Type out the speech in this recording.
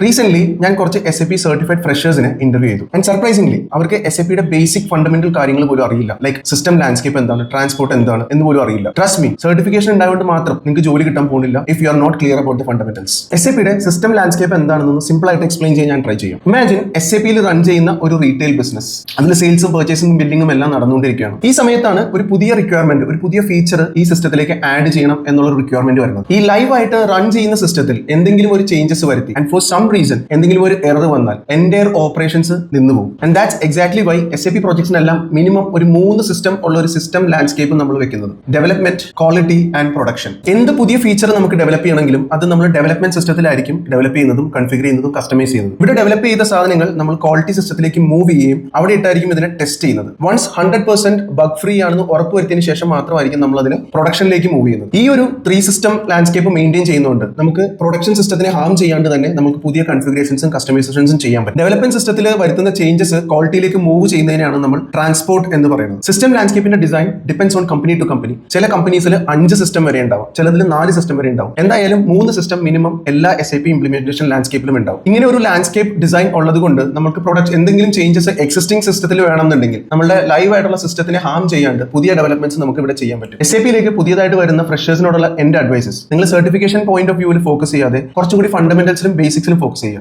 Recent ഞാൻ കുറച്ച് SAP certified ഫ്രഷേഴ്സിനെ interview ചെയ്തു. ആൻഡ് സർപ്രൈസിംഗ്ലി അവർക്ക് SAPയുടെ ബേസിക് ഫണ്ടമെന്റൽ കാര്യങ്ങൾ പോലും അറിയില്ല. ലൈക്ക് സിസ്റ്റം ലാൻഡ്സ്കേപ്പ് എന്താണ്, ട്രാൻസ്പോർട്ട് എന്താണ് എന്ന് പോലും അറിയില്ല. ട്രസ്റ്റ് മീ, സർട്ടിഫിക്കേഷൻ ഉണ്ടായതുകൊണ്ട് മാത്രം നിങ്ങൾക്ക് ജോലി കിട്ടാൻ പോകുന്നില്ല if you are not clear about the fundamentals. SAPയുടെ സിസ്റ്റം ലാൻഡ്സ്കേപ്പ് എന്താണെന്ന് സിമ്പിൾ ആയിട്ട് എക്സ്പ്ലെയിൻ ചെയ്യാൻ ഞാൻ ട്രൈ ചെയ്യും. ഇമാജിൻ SAPയിൽ റൺ ചെയ്യുന്ന ഒരു റീറ്റെയിൽ ബിസിനസ്. അതിൽ സെയിൽസും പർച്ചേസിംഗും ബില്ലിംഗും എല്ലാം നടന്നുകൊണ്ടിരിക്കുകയാണ്. ഈ സമയത്താണ് ഒരു പുതിയ റിക്വയർമെന്റ്, ഒരു പുതിയ ഫീച്ചർ ഈ സിസ്റ്റത്തിലേക്ക് ആഡ് ചെയ്യണം എന്നുള്ള റിക്വയർമെന്റ് വരുന്നത്. ഈ ലൈവ് ആയിട്ട് റൺ ചെയ്യുന്ന സിസ്റ്റത്തിൽ എന്തെങ്കിലും ഒരു ചേഞ്ചസ് വരുത്തി ആൻഡ് ഫോർ സം റീസൺ എന്തെങ്കിലും ഒരു എറർ വന്നാൽ എൻറ്റയർ ഓപ്പറേഷൻസ് നിന്ന് പോകും. And that's exactly why SAP പ്രോജക്ട്സിനെല്ലാം മിനിമം ഒരു 3 സിസ്റ്റം ഉള്ള ഒരു സിസ്റ്റം ലാൻഡ്സ്കേപ്പ് നമ്മൾ വെക്കുന്നത്. Development, quality and production. എന്ത് പുതിയ ഫീച്ചർ നമുക്ക് ഡെവലപ്പ് ചെയ്യണമെങ്കിലും അത് നമ്മൾ ഡെവലപ്മെന്റ് സിസ്റ്റത്തിലായിരിക്കും ഡെവലപ്പ് ചെയ്യുന്നതും കൺഫിഗർ ചെയ്യുന്നതും കസ്റ്റമൈസ് ചെയ്യുന്നതും. ഇവിടെ ഡെവലപ്പ് ചെയ്ത സാധനങ്ങൾ നമ്മൾ ക്വാളിറ്റി സിസ്റ്റത്തിലേക്ക് മൂവ് ചെയ്യുകയും അവിടെ ഇട്ടായിരിക്കും ഇതിനെ ടെസ്റ്റ് ചെയ്യുന്നത്. വൺസ് 100% ബഗ് ഫ്രീ ആണെന്ന് ഉറപ്പുവരുത്തിയതിനു ശേഷം മാത്രമായിരിക്കും നമ്മൾ അതിനെ പ്രൊഡക്ഷനിലേക്ക് മൂവ് ചെയ്യുന്നത്. ഈ ഒരു 3 സിസ്റ്റം ലാൻഡ്സ്കേപ്പ് മെയിൻറ്റെയിൻ ചെയ്യുന്നതുകൊണ്ട് നമുക്ക് പ്രൊഡക്ഷൻ സിസ്റ്റത്തിനെ ഹാം ചെയ്യാണ്ട് തന്നെ നമുക്ക് പുതിയ കൺഫിഗറേഷൻസും കസ്റ്റമൈസേഷൻസും ചെയ്യാൻ പറ്റും. ഡെവലപ്മെന്റ് സിസ്റ്റത്തിൽ വരുത്തുന്ന ചേഞ്ചസ് ക്വാളിറ്റിയിലേക്ക് മൂവ് ചെയ്യുന്നതിനാണ് നമ്മൾ ട്രാൻസ്പോർട്ട് എന്ന് പറയുന്നത്. സിസ്റ്റം ലാൻഡ്സ്കേപ്പിന്റെ design depends on company to company. ചില കമ്പനീസിൽ 5 സിസ്റ്റം വരെ ഉണ്ടാവും, ചിലതിൽ 4 സിസ്റ്റം വരെ ഉണ്ടാവും. എന്തായാലും 3 സിസ്റ്റം മിനിമം എല്ലാ SAP ഇംപ്ലിമെന്റേഷൻ ലാൻഡ്സ്കേപ്പിലും ഉണ്ടാവും. ഇങ്ങനെ ഒരു ലാൻഡ്സ്കേപ്പ് ഡിസൈൻ ഉള്ളത് കൊണ്ട് നമുക്ക് പ്രൊഡക്റ്റ് എന്തെങ്കിലും ചേഞ്ചസ് എക്സിസ്റ്റിംഗ് സിസ്റ്റത്തിൽ വേണമെന്നുണ്ടെങ്കിൽ നമ്മുടെ ലൈവ് ആയിട്ടുള്ള സിസ്റ്റത്തിനെ ഹാം ചെയ്യാണ്ട് പുതിയ ഡെവലപ്മെന്റ്സ് നമുക്ക് ഇവിടെ ചെയ്യാൻ പറ്റും. SAPയിലേക്ക് പുതിയതായിട്ട് വരുന്ന ഫ്രഷേഴ്സിനോടുള്ള എന്റെ അഡ്വൈസസ്, നിങ്ങൾ സർട്ടിഫിക്കേഷൻ പോയിന്റ് ഓഫ് വ്യൂവിൽ ഫോക്കസ് ചെയ്യാതെ കുറച്ചുകൂടി ഫണ്ടമെന്റൽസിലും ബേസിക്സിലും ഫോക്കസ് ചെയ്യുക.